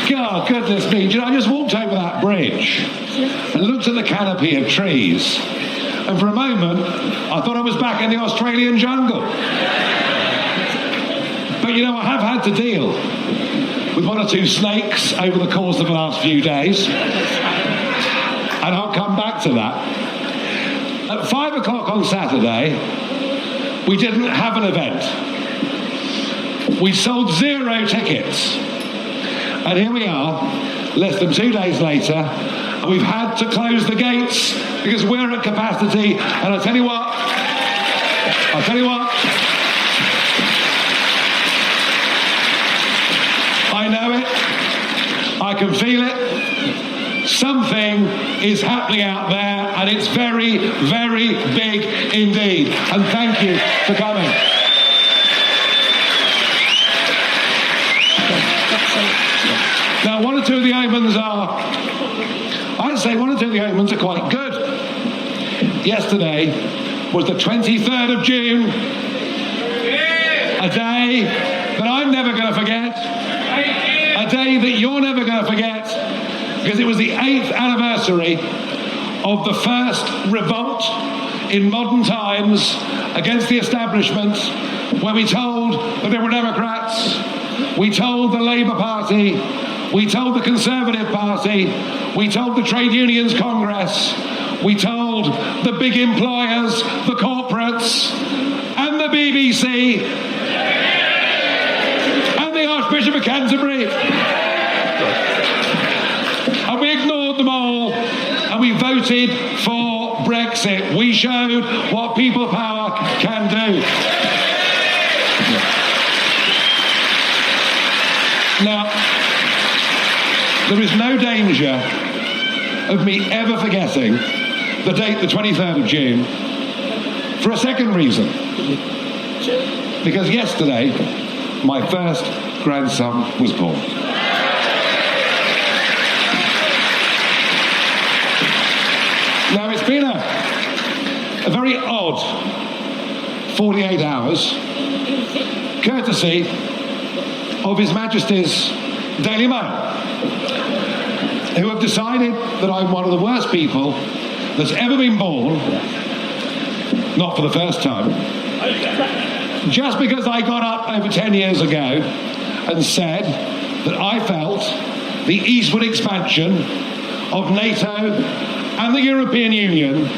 God, goodness me. Do you know, I just walked over that bridge and looked at the canopy of trees. And for a moment, I thought I was back in the Australian jungle. But, you know, I have had to deal with one or two snakes over the course of the last few days. And I'll come back to that. At 5 o'clock on Saturday, we didn't have an event. We sold 0 tickets. And here we are, less than 2 days later, and we've had to close the gates because we're at capacity. And I tell you what, I know it, I can feel it. Something is happening out there, and it's very, very big indeed. And thank you for coming. Now, one or two of the omens are quite good. Yesterday was the 23rd of June, a day that I'm never going to forget, a day that you're never going to forget, because it was the 8th anniversary of the first revolt in modern times against the establishment, where we told that there were Democrats, we told the Labour Party, we told the Conservative Party, we told the Trade Unions Congress, we told the big employers, the corporates, and the BBC, and the Archbishop of Canterbury. And we ignored them all, and we voted for Brexit. We showed what people power can do. Now, there is no danger of me ever forgetting the date, the 23rd of June, for a second reason. Because yesterday, my first grandson was born. Now, it's been a very odd 48 hours, courtesy of His Majesty's Daily Mail, who have decided that I'm one of the worst people that's ever been born, not for the first time, just because I got up over 10 years ago and said that I felt the eastward expansion of NATO and the European Union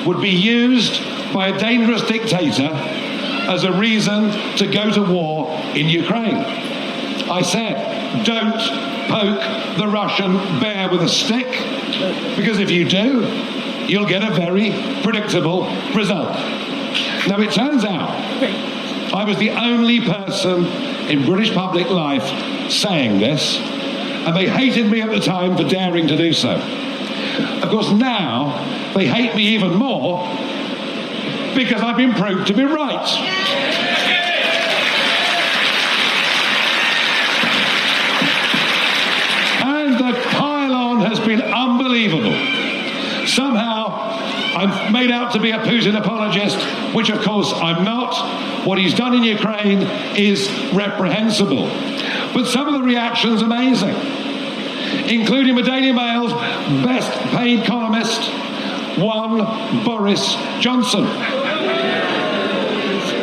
would be used by a dangerous dictator as a reason to go to war in Ukraine. I said, don't poke the Russian bear with a stick, because if you do, you'll get a very predictable result. Now, it turns out I was the only person in British public life saying this, and they hated me at the time for daring to do so. Of course, now they hate me even more because I've been proved to be right. And the pile-on has been unbelievable. Somehow, I'm made out to be a Putin apologist, which of course I'm not. What he's done in Ukraine is reprehensible. But some of the reactions are amazing, including the Daily Mail's best paid columnist, one Boris Johnson,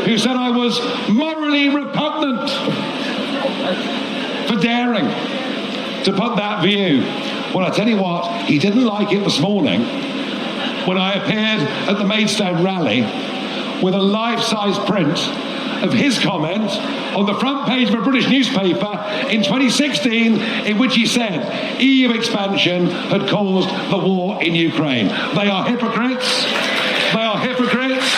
who said I was morally repugnant for daring to put that view. Well, I tell you what, he didn't like it this morning when I appeared at the Maidstone rally with a life-size print of his comment on the front page of a British newspaper in 2016, in which he said EU expansion had caused the war in Ukraine. They are hypocrites, they are hypocrites,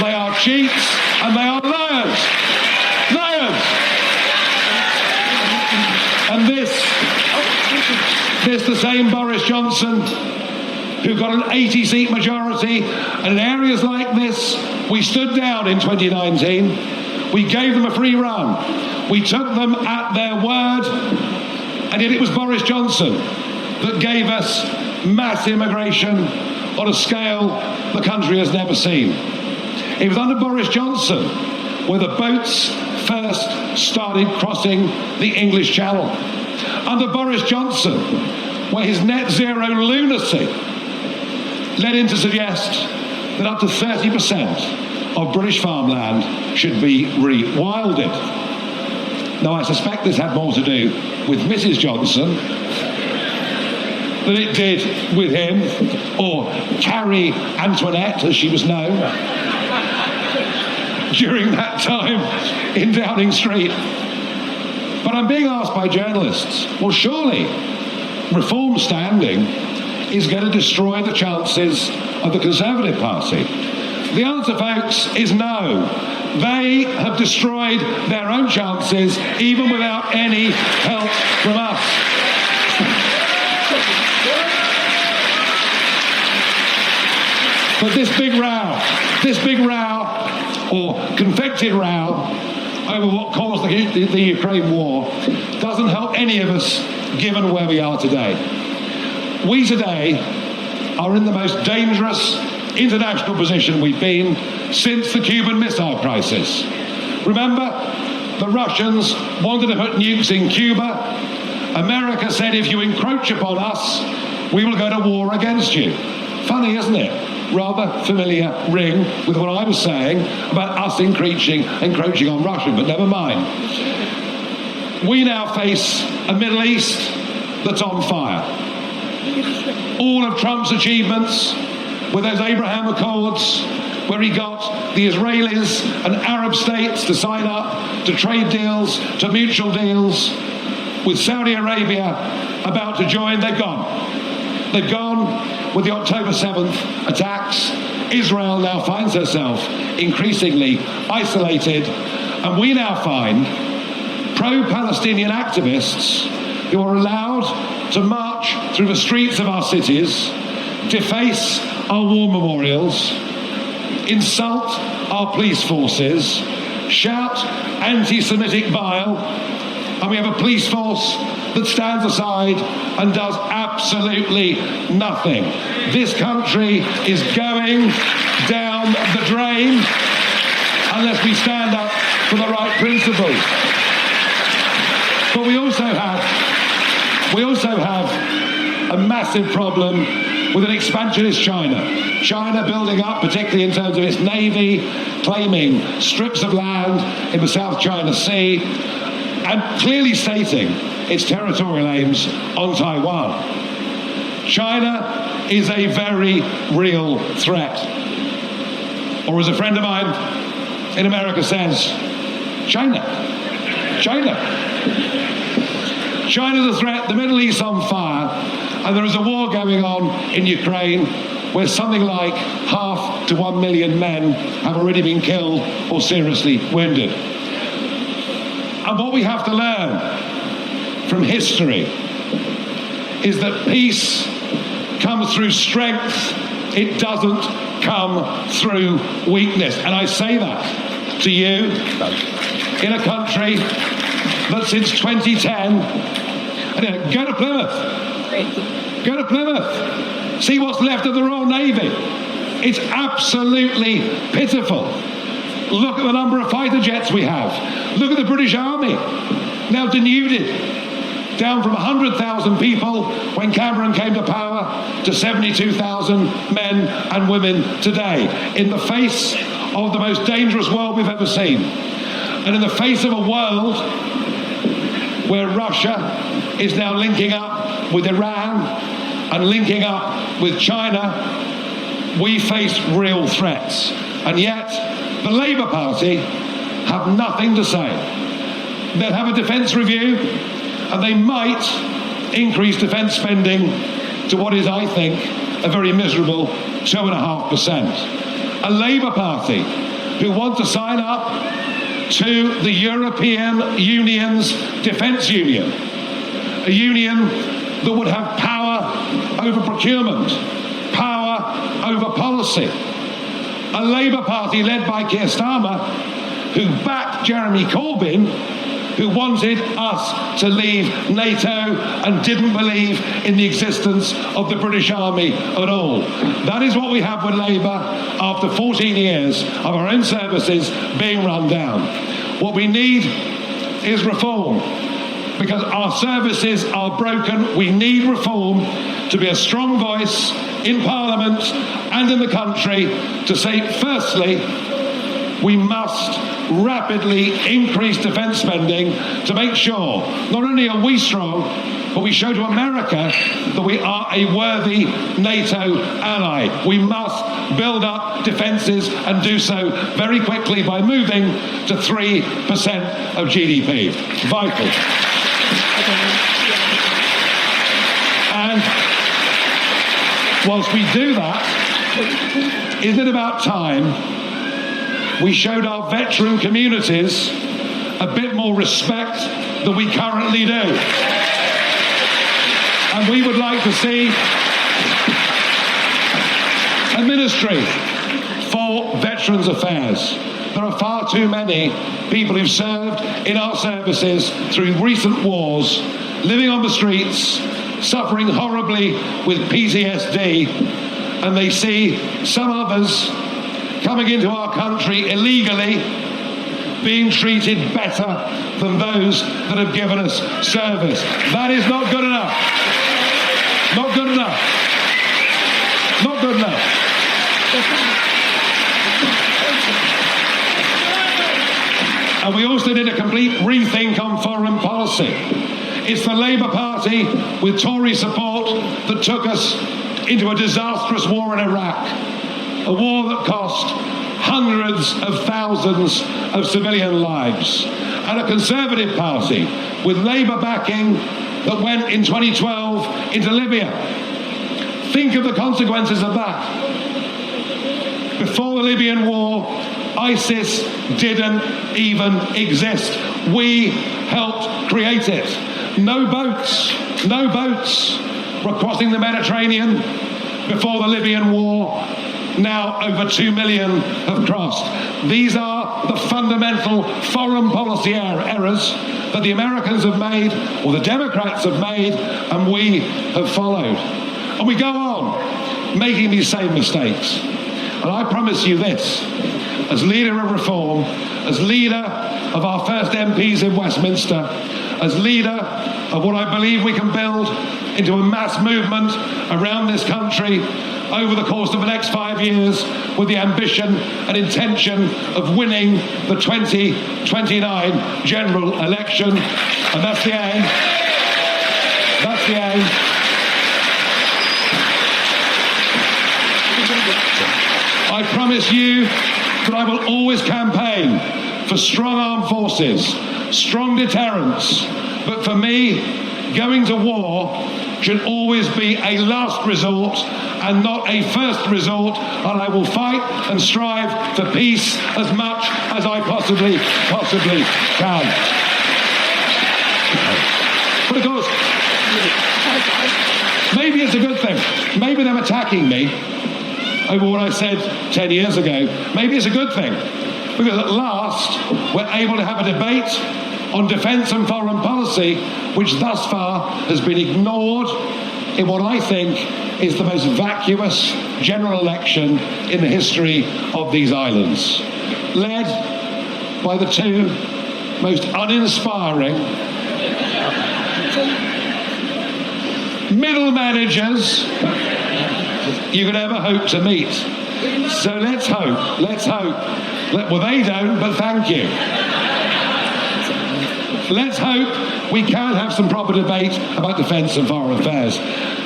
they are cheats, and they are liars. Liars! And this the same Boris Johnson who got an 80-seat majority, and in areas like this, we stood down in 2019. We gave them a free run. We took them at their word, and yet it was Boris Johnson that gave us mass immigration on a scale the country has never seen. It was under Boris Johnson where the boats first started crossing the English Channel. under Boris Johnson, where his net zero lunacy led him to suggest that up to 30% of British farmland should be rewilded. Now, I suspect this had more to do with Mrs. Johnson than it did with him, or Carrie Antoinette, as she was known, during that time in Downing Street. But I'm being asked by journalists, well, surely Reform standing is going to destroy the chances of the Conservative Party. The answer, folks, is no. They have destroyed their own chances, even without any help from us. But this big row, or confected row, over what caused the Ukraine war, doesn't help any of us, given where we are today. We today are in the most dangerous international position we've been since the Cuban Missile Crisis. Remember, the Russians wanted to put nukes in Cuba. America said, if you encroach upon us, we will go to war against you. Funny, isn't it? Rather familiar ring with what I was saying about us encroaching on Russia, but never mind. We now face a Middle East that's on fire. All of Trump's achievements with those Abraham Accords, where he got the Israelis and Arab states to sign up to trade deals, to mutual deals, with Saudi Arabia about to join, they're gone. They're gone with the October 7th attacks. Israel now finds herself increasingly isolated, and we now find pro-Palestinian activists who are allowed to march through the streets of our cities, deface our war memorials, insult our police forces, shout anti-Semitic bile, and we have a police force that stands aside and does absolutely nothing. This country is going down the drain unless we stand up for the right principles. But we also have a massive problem with an expansionist China. China building up, particularly in terms of its navy, claiming strips of land in the South China Sea, and clearly stating its territorial aims on Taiwan. China is a very real threat. Or as a friend of mine in America says, China's a threat, the Middle East's on fire, and there is a war going on in Ukraine where something like 0.5 to 1 million men have already been killed or seriously wounded. And what we have to learn from history is that peace comes through strength, it doesn't come through weakness. And I say that to you in a country that since 2010, go to Plymouth, see what's left of the Royal Navy. It's absolutely pitiful. Look at the number of fighter jets we have. Look at the British Army, now denuded, down from 100,000 people when Cameron came to power to 72,000 men and women today, in the face of the most dangerous world we've ever seen. And in the face of a world where Russia is now linking up with Iran and linking up with China, we face real threats. And yet, the Labour Party have nothing to say. They'll have a defence review, and they might increase defence spending to what is, I think, a very miserable 2.5%. A Labour Party who want to sign up to the European Union's defence union, a union that would have power over procurement, power over policy. A Labour Party led by Keir Starmer, who backed Jeremy Corbyn, who wanted us to leave NATO and didn't believe in the existence of the British Army at all. That is what we have with Labour after 14 years of our own services being run down. What we need is reform. because our services are broken. We need reform to be a strong voice in Parliament and in the country to say, firstly, we must rapidly increase defence spending to make sure not only are we strong, but we show to America that we are a worthy NATO ally. We must build up defences and do so very quickly by moving to 3% of GDP. Vital. And whilst we do that, isn't it about time we showed our veteran communities a bit more respect than we currently do? And we would like to see a ministry for Veterans Affairs. There are far too many people who've served in our services through recent wars, living on the streets, suffering horribly with PTSD, and they see some others coming into our country illegally being treated better than those that have given us service. That is not good enough. Not good enough. Not good enough. And we also did a complete rethink on foreign policy. It's the Labour Party with Tory support that took us into a disastrous war in Iraq, a war that cost hundreds of thousands of civilian lives, and a Conservative Party with Labour backing that went in 2012 into Libya. Think of the consequences of that. Before the Libyan war, ISIS didn't even exist. We helped create it. No boats were crossing the Mediterranean before the Libyan war. Now over 2 million have crossed. These are the fundamental foreign policy errors that the Americans have made, or the Democrats have made, and we have followed. And we go on making these same mistakes. And I promise you this, as leader of reform, as leader of our first MPs in Westminster, as leader of what I believe we can build into a mass movement around this country over the course of the next 5 years, with the ambition and intention of winning the 2029 general election. And that's the aim. That's the aim. I promise you that I will always campaign for strong armed forces, strong deterrence. But for me, going to war should always be a last resort and not a first resort, and I will fight and strive for peace as much as I possibly can. But of course, maybe it's a good thing. Maybe them attacking me over what I said 10 years ago, maybe it's a good thing, because at last we're able to have a debate on defence and foreign policy, which thus far has been ignored in what I think is the most vacuous general election in the history of these islands, led by the two most uninspiring middle managers you could ever hope to meet. So let's hope. Well, they don't, but thank you. Let's hope we can have some proper debate about defence and foreign affairs.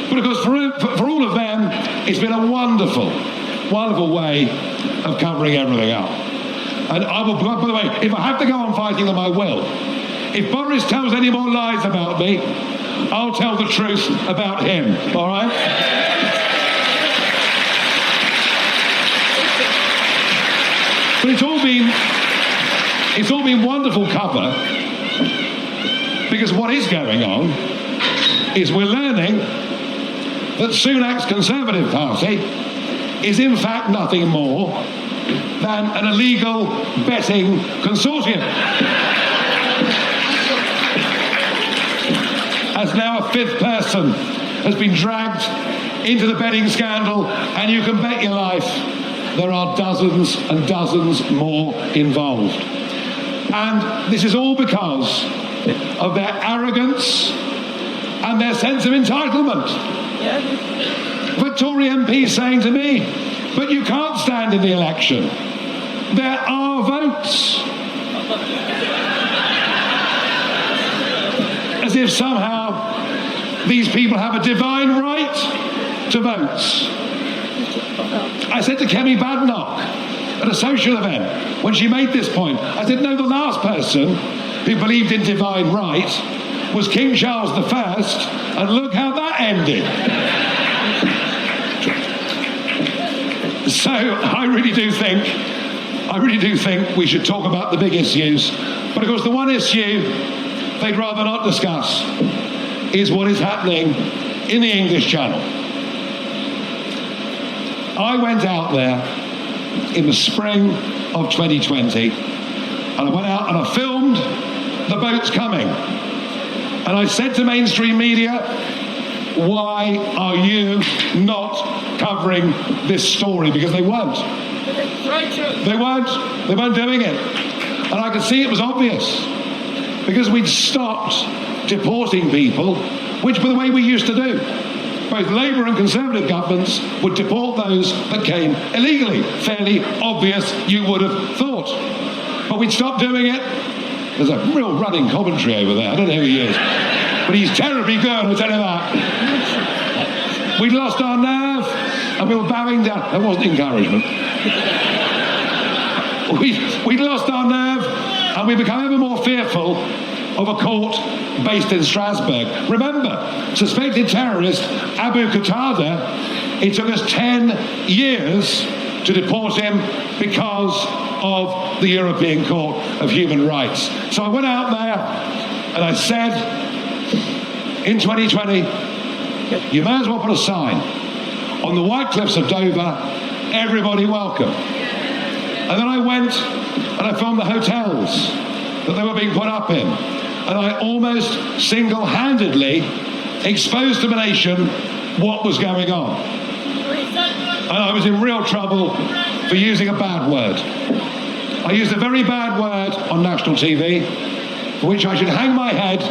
But of course, for all of them, it's been a wonderful way of covering everything up. And I will, by the way, if I have to go on fighting them, I will. If Boris tells any more lies about me, I'll tell the truth about him, all right? But it's all been wonderful cover, because what is going on is we're learning that Sunak's Conservative Party is in fact nothing more than an illegal betting consortium. As now a fifth person has been dragged into the betting scandal, and you can bet your life there are dozens and dozens more involved. And this is all because of their arrogance and their sense of entitlement. Victoria MP saying to me, but you can't stand in the election. There are votes. As if somehow these people have a divine right to votes. I said to Kemi Badenoch at a social event, when she made this point, I said, no, the last person who believed in divine right was King Charles I, and look how that ended. So I really do think we should talk about the big issues. But of course, the one issue they'd rather not discuss is what is happening in the English Channel. I went out there in the spring of 2020, and I went out and I filmed the boats coming. And I said to mainstream media, why are you not covering this story? Because they weren't. They weren't doing it. And I could see it was obvious. Because we'd stopped deporting people, which, by the way, we used to do. Both Labour and Conservative governments would deport those that came illegally. Fairly obvious, you would have thought. But we'd stopped doing it. There's a real running commentary over there. I don't know who he is. But he's terribly good, I'll tell you that. We'd lost our nerve, and we were bowing down. That wasn't encouragement. We'd lost our nerve, and we become ever more fearful of a court based in Strasbourg. Remember, suspected terrorist Abu Qatada, it took us 10 years to deport him because of the European Court of Human Rights. So I went out there and I said, in 2020, you may as well put a sign on the White Cliffs of Dover, everybody welcome. And then I went and I filmed the hotels that they were being put up in. And I almost single-handedly exposed to the nation what was going on. And I was in real trouble for using a bad word. I used a very bad word on national TV, for which I should hang my head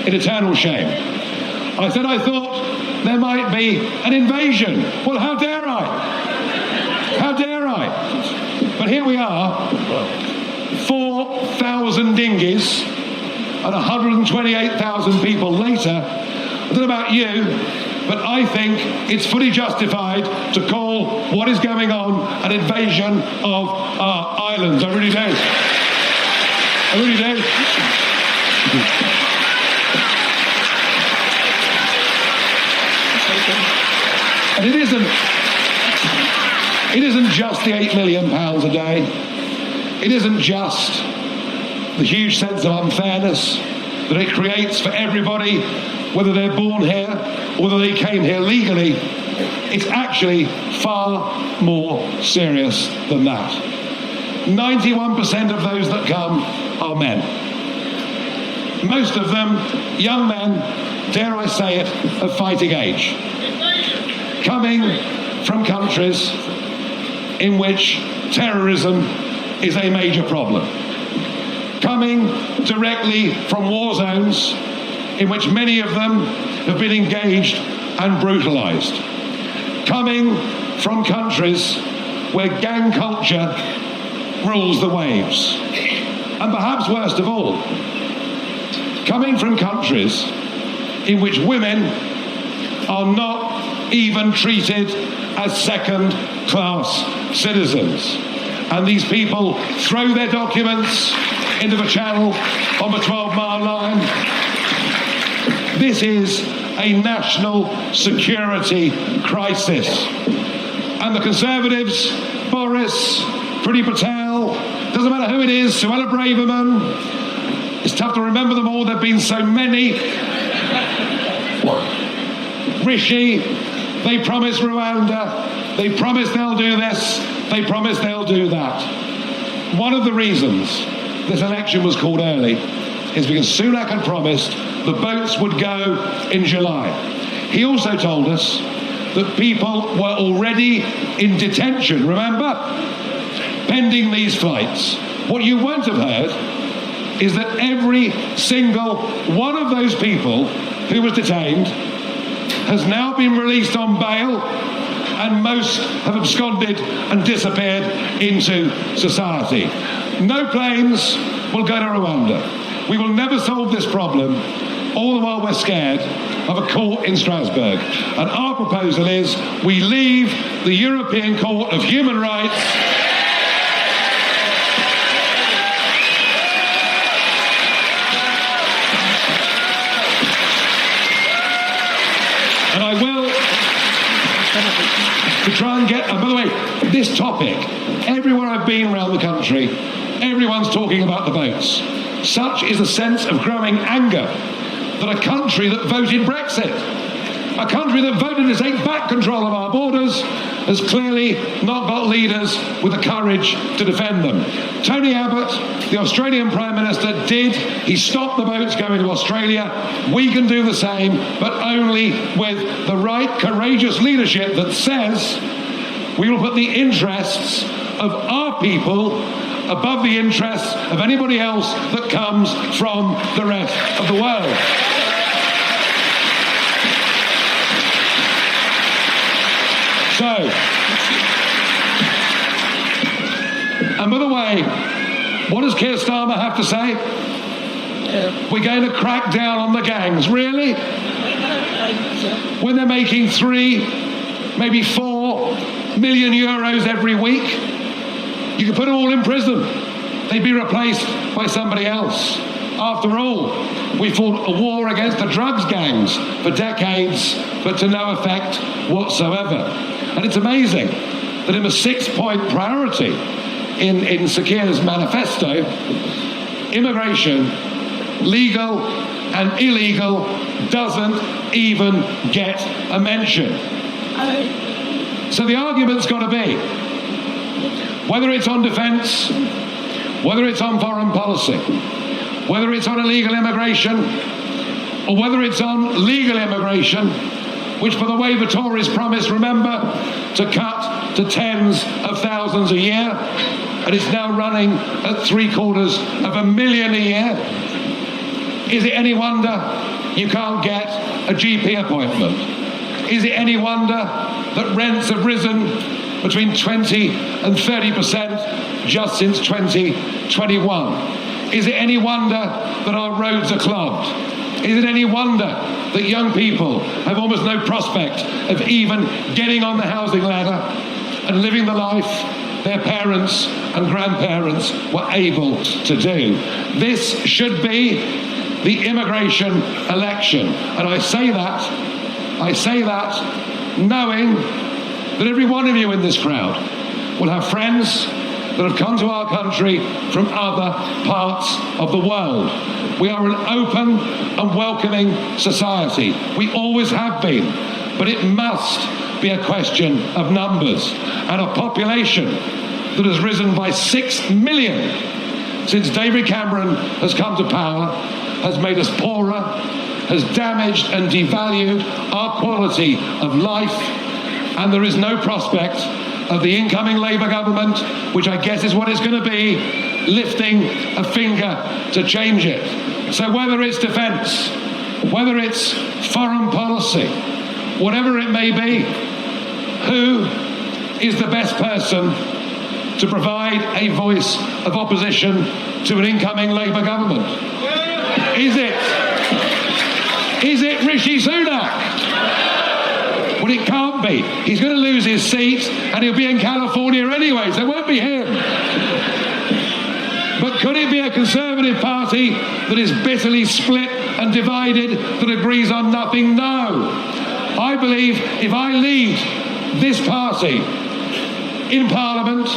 in eternal shame. I said I thought there might be an invasion. Well, how dare I? How dare I? But here we are, 4,000 dinghies and 128,000 people later. I don't know about you, but I think it's fully justified to call what is going on an invasion of our islands. I really do. I really do. And it isn't just the £8 million a day. It isn't just the huge sense of unfairness that it creates for everybody, whether they're born here or whether they came here legally. It's actually far more serious than that. 91% of those that come are men. Most of them young men, dare I say it, of fighting age, coming from countries in which terrorism is a major problem, coming directly from war zones in which many of them have been engaged and brutalized, coming from countries where gang culture rules the waves, and perhaps worst of all, coming from countries in which women are not even treated as second-class citizens. And these people throw their documents into the channel on the 12-mile line. This is a national security crisis. And the Conservatives, Boris, Priti Patel, doesn't matter who it is, Suella Braverman, it's tough to remember them all, there have been so many. Rishi, they promised Rwanda, they promised they'll do this, they promised they'll do that. One of the reasons this election was called early is because Sunak had promised the boats would go in July. He also told us that people were already in detention, remember? Pending these flights. What you won't have heard is that every single one of those people who was detained has now been released on bail, and most have absconded and disappeared into society. No planes will go to Rwanda. We will never solve this problem, all the while we're scared of a court in Strasbourg. And our proposal is we leave the European Court of Human Rights and I will, to try and get, and by the way, this topic, everywhere I've been around the country, everyone's talking about the votes. Such is a sense of growing anger that a country that voted Brexit, a country that voted to take back control of our borders, has clearly not got leaders with the courage to defend them. Tony Abbott, the Australian Prime Minister, did. He stopped the boats going to Australia. We can do the same, but only with the right, courageous leadership that says we will put the interests of our people above the interests of anybody else that comes from the rest of the world. So, and by the way, what does Keir Starmer have to say? We're going to crack down on the gangs. Really? When they're making 3, maybe 4 million euros every week, you could put them all in prison. They'd be replaced by somebody else. After all, we fought a war against the drugs gangs for decades, but to no effect whatsoever. And it's amazing that in the 6-point priority in Sir Keir's manifesto, immigration, legal and illegal, doesn't even get a mention. So the argument's got to be, whether it's on defence, whether it's on foreign policy, whether it's on illegal immigration, or whether it's on legal immigration, which, by the way, the Tories promised, remember, to cut to tens of thousands a year, and it's now running at 750,000 a year. Is it any wonder you can't get a GP appointment? Is it any wonder that rents have risen between 20 and 30% just since 2021? Is it any wonder that our roads are clogged? Is it any wonder that young people have almost no prospect of even getting on the housing ladder and living the life their parents and grandparents were able to do? This should be the immigration election. And I say that knowing that every one of you in this crowd will have friends that have come to our country from other parts of the world. We are an open and welcoming society. We always have been, but it must be a question of numbers. And a population that has risen by 6 million since David Cameron has come to power has made us poorer, has damaged and devalued our quality of life, and there is no prospect of the incoming Labour government, which I guess is what it's going to be, lifting a finger to change it. So whether it's defence, whether it's foreign policy, whatever it may be, who is the best person to provide a voice of opposition to an incoming Labour government? Is it Rishi Sunak? Well, it can't be. He's going to lose his seat and he'll be in California anyway, so it won't be him. But could it be a Conservative Party that is bitterly split and divided, that agrees on nothing? No. I believe if I lead this party in Parliament,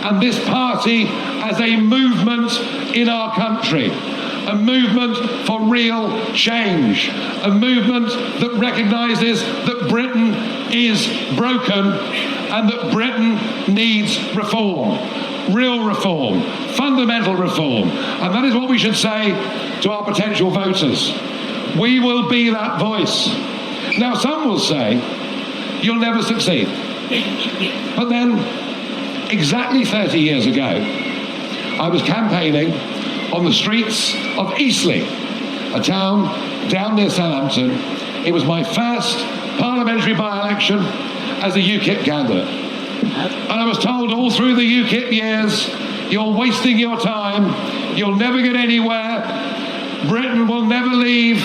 and this party as a movement in our country, a movement for real change, a movement that recognises that Britain is broken and that Britain needs reform, real reform, fundamental reform. And that is what we should say to our potential voters. We will be that voice. Now, some will say, you'll never succeed. But then, exactly 30 years ago, I was campaigning on the streets of Eastleigh, a town down near Southampton. It was my first parliamentary by-election as a UKIP candidate. And I was told all through the UKIP years, you're wasting your time, you'll never get anywhere, Britain will never leave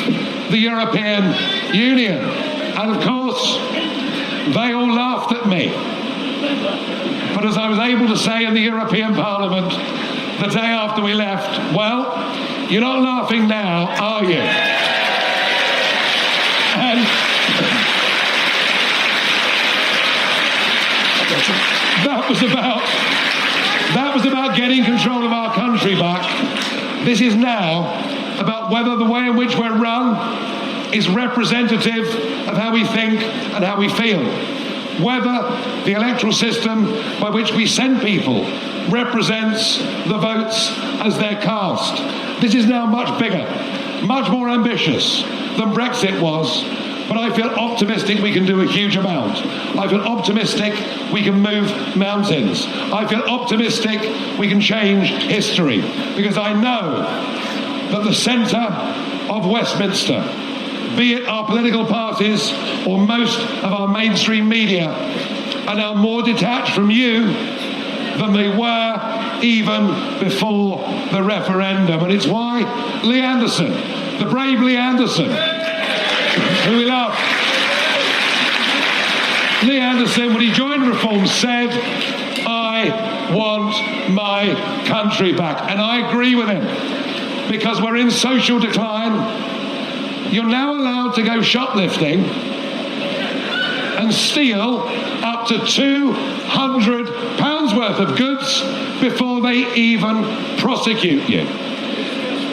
the European Union. And of course, they all laughed at me. But as I was able to say in the European Parliament the day after we left, well, you're not laughing now, are you? And that was about getting control of our country back. This is now about whether the way in which we're run is representative of how we think and how we feel. Whether the electoral system by which we send people represents the votes as they're cast. This is now much bigger, much more ambitious than Brexit was, but I feel optimistic we can do a huge amount. I feel optimistic we can move mountains. I feel optimistic we can change history, because I know that the centre of Westminster, be it our political parties or most of our mainstream media, are now more detached from you than they were even before the referendum. And it's why Lee Anderson, the brave Lee Anderson, who we love, Lee Anderson, when he joined Reform, said, I want my country back. And I agree with him, because we're in social decline. You're now allowed to go shoplifting and steal up to £200 worth of goods before they even prosecute you.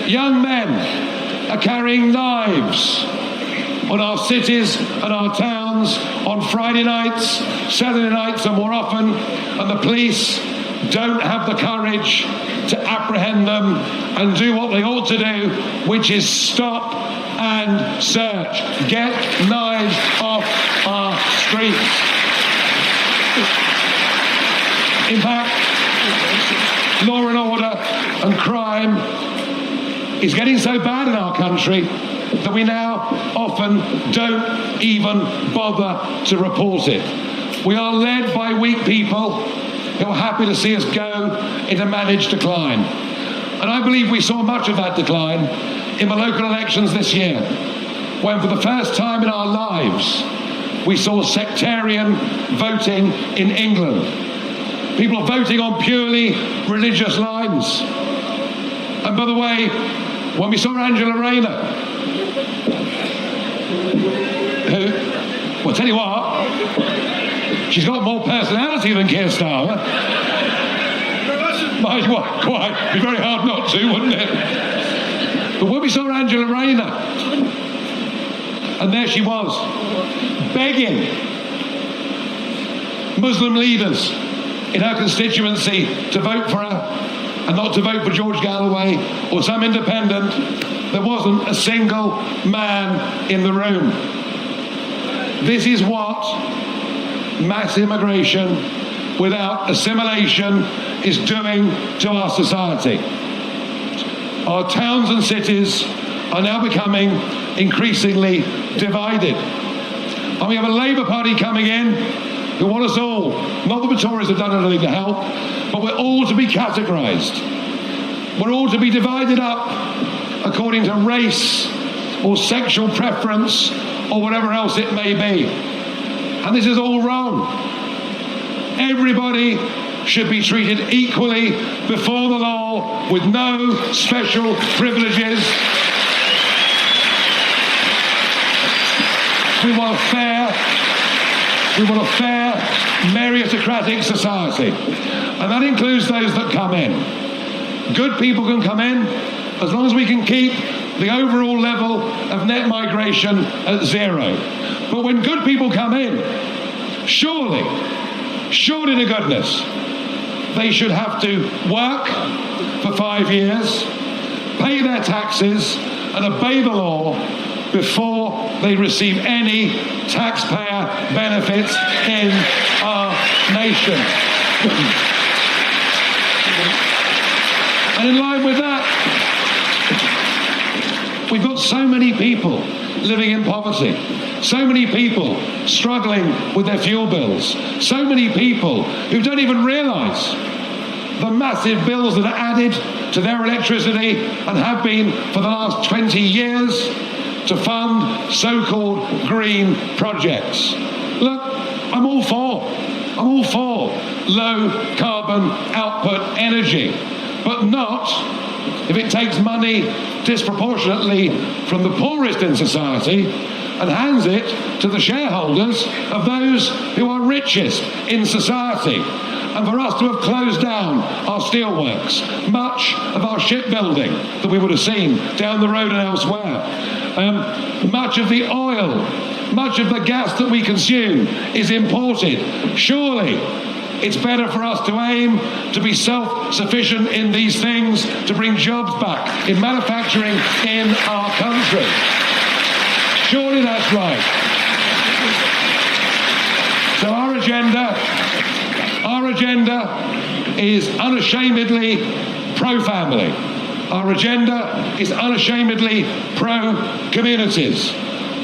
Young men are carrying knives on our cities and our towns on Friday nights, Saturday nights and more often, and the police don't have the courage to apprehend them and do what they ought to do, which is stop and search. Get knives off our streets. In fact, law and order and crime is getting so bad in our country that we now often don't even bother to report it. We are led by weak people who are happy to see us go into managed decline. And I believe we saw much of that decline in the local elections this year, when for the first time in our lives we saw sectarian voting in England. People are voting on purely religious lines. And by the way, when we saw Angela Rayner, who, well, tell you what, she's got more personality than Keir Starmer. Quite. It'd be very hard not to, wouldn't it? But when we saw Angela Rayner, and there she was, begging Muslim leaders in her constituency to vote for her and not to vote for George Galloway or some independent, there wasn't a single man in the room. This is what mass immigration without assimilation is doing to our society. Our towns and cities are now becoming increasingly divided. And we have a Labour Party coming in who want us all, not that the Tories have done anything to help, but we're all to be categorised. We're all to be divided up according to race or sexual preference or whatever else it may be. And this is all wrong. Everybody should be treated equally before the law with no special privileges. We want a fair meritocratic society. And that includes those that come in. Good people can come in as long as we can keep the overall level of net migration at zero. But when good people come in, surely to goodness, they should have to work for 5 years, pay their taxes, and obey the law before they receive any taxpayer benefits in our nation. And in line with that, We've got so many people living in poverty, so many people struggling with their fuel bills, so many people who don't even realise the massive bills that are added to their electricity and have been for the last 20 years to fund so-called green projects. Look, I'm all for low carbon output energy, but not if it takes money disproportionately from the poorest in society and hands it to the shareholders of those who are richest in society. And for us to have closed down our steelworks, much of our shipbuilding that we would have seen down the road and elsewhere, much of the oil, much of the gas that we consume is imported. Surely it's better for us to aim to be self-sufficient in these things, to bring jobs back in manufacturing in our country. Surely that's right. So our agenda is unashamedly pro-family. Our agenda is unashamedly pro-communities.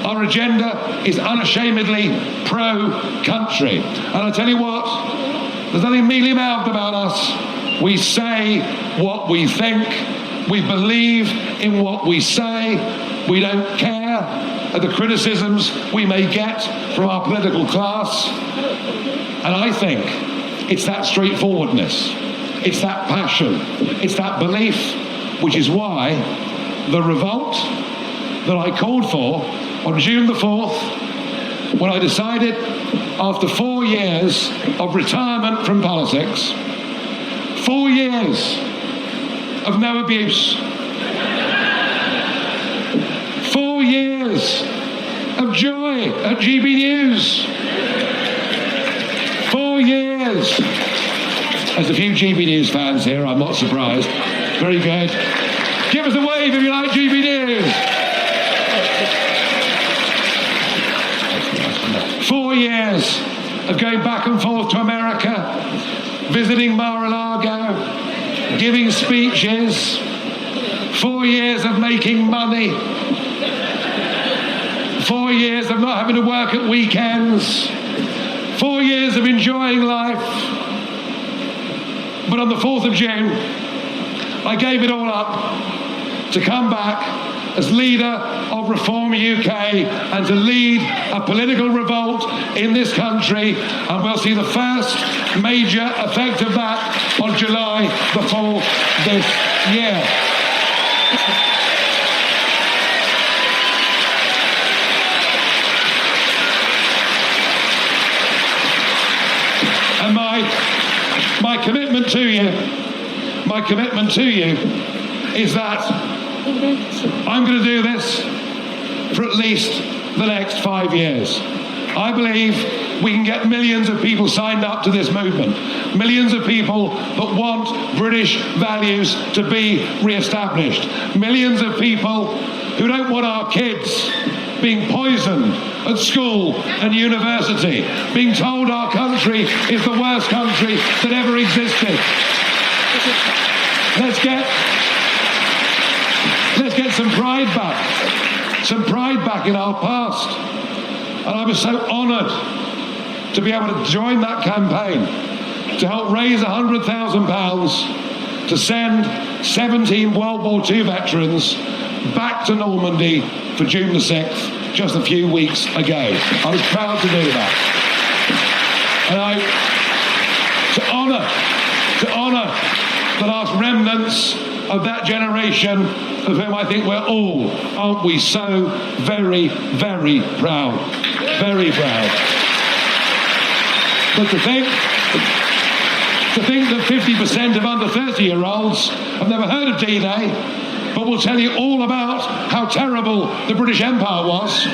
Our agenda is unashamedly pro-country. And I tell you what, there's nothing mealy-mouthed about us. We say what we think. We believe in what we say. We don't care at the criticisms we may get from our political class. And I think it's that straightforwardness, it's that passion, it's that belief, which is why the revolt that I called for on June the 4th, when I decided after 4 years of retirement from politics, 4 years of no abuse, 4 years of joy at GB News, 4 years. There's a few GB News fans here, I'm not surprised. Very good. Give us a wave if you like GB News. 4 years of going back and forth to America, visiting Mar-a-Lago, giving speeches, 4 years of making money, 4 years of not having to work at weekends, 4 years of enjoying life. But on the 4th of June, I gave it all up to come back as leader of Reform UK and to lead a political revolt in this country, and we'll see the first major effect of that on July the 4th this year. And my commitment to you is that I'm going to do this for at least the next 5 years. I believe we can get millions of people signed up to this movement, millions of people that want British values to be re-established, millions of people who don't want our kids being poisoned at school and university, being told our country is the worst country that ever existed. Let's get some pride back in our past. And I was so honoured to be able to join that campaign to help raise £100,000 to send 17 World War II veterans back to Normandy for June the 6th, just a few weeks ago. I was proud to do that. And to honour the last remnants of that generation of whom I think we're all, aren't we, so very, very proud. Very proud. But to think that 50% of under 30-year-olds have never heard of D-Day, but will tell you all about how terrible the British Empire was,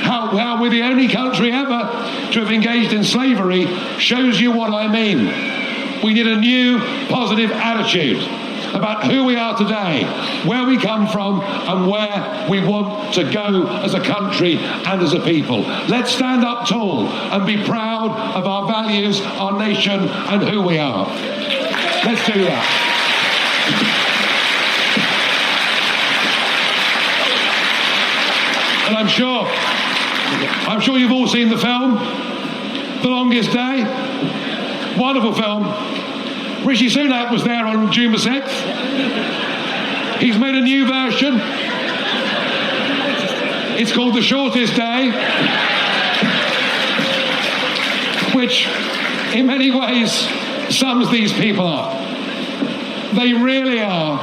how we're the only country ever to have engaged in slavery, shows you what I mean. We need a new positive attitude about who we are today, where we come from, and where we want to go as a country and as a people. Let's stand up tall and be proud of our values, our nation, and who we are. Let's do that. And I'm sure you've all seen the film, The Longest Day. Wonderful film. Rishi Sunak was there on June the 6th. He's made a new version. It's called The Shortest Day, which in many ways sums these people up. They really are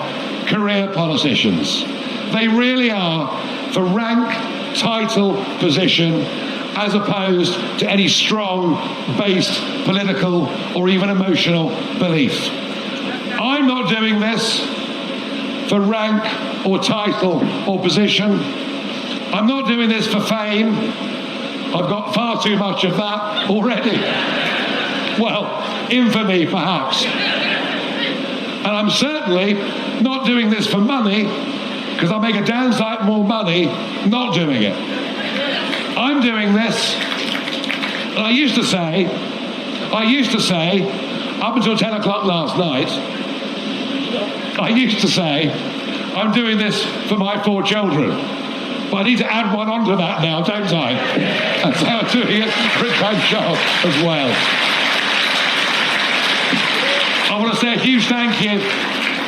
career politicians. They really are for rank, title, position, as opposed to any strong-based political or even emotional belief. I'm not doing this for rank or title or position. I'm not doing this for fame. I've got far too much of that already. Well, infamy, perhaps. And I'm certainly not doing this for money, because I make a damn sight more money not doing it. I'm doing this, and I used to say, up until 10 o'clock last night, I used to say, I'm doing this for my 4 children. But I need to add one onto that now, don't I? That's how I'm doing it for a time job as well. I want to say a huge thank you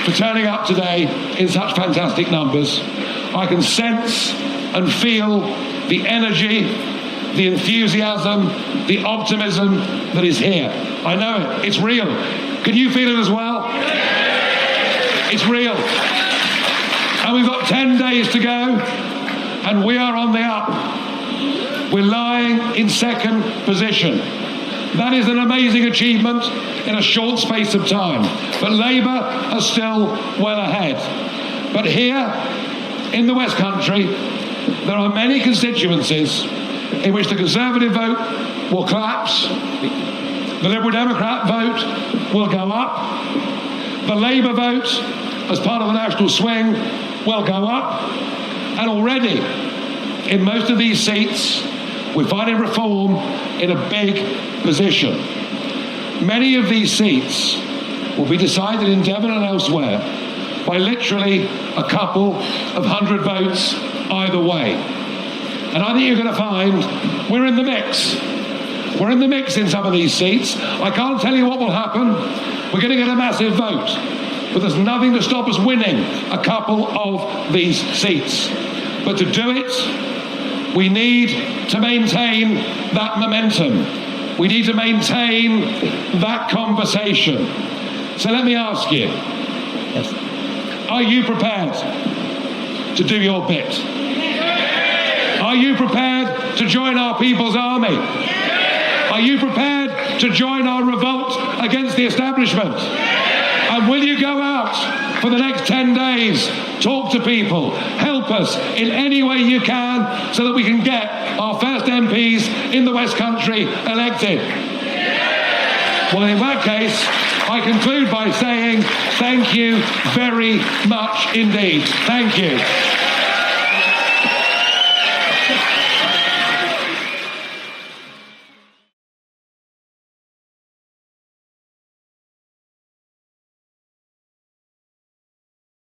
for turning up today in such fantastic numbers. I can sense and feel the energy, the enthusiasm, the optimism that is here. I know it. It's real. Can you feel it as well? It's real. And we've got 10 days to go, and we are on the up. We're lying in second position. That is an amazing achievement in a short space of time. But Labour are still well ahead. But here, in the West Country, there are many constituencies in which the Conservative vote will collapse, the Liberal Democrat vote will go up, the Labour vote, as part of the national swing, will go up, and already, in most of these seats, we're finding reform in a big position. Many of these seats will be decided in Devon and elsewhere by literally a couple of 100 votes either way. And I think you're going to find we're in the mix. We're in the mix in some of these seats. I can't tell you what will happen. We're going to get a massive vote. But there's nothing to stop us winning a couple of these seats. But to do it, we need to maintain that momentum. We need to maintain that conversation. So let me ask you, are you prepared to do your bit? Are you prepared to join our people's army? Are you prepared to join our revolt against the establishment? And will you go out for the next 10 days, talk to people, help us in any way you can so that we can get our first MPs in the West Country elected? Well, in that case, I conclude by saying thank you very much indeed. Thank you.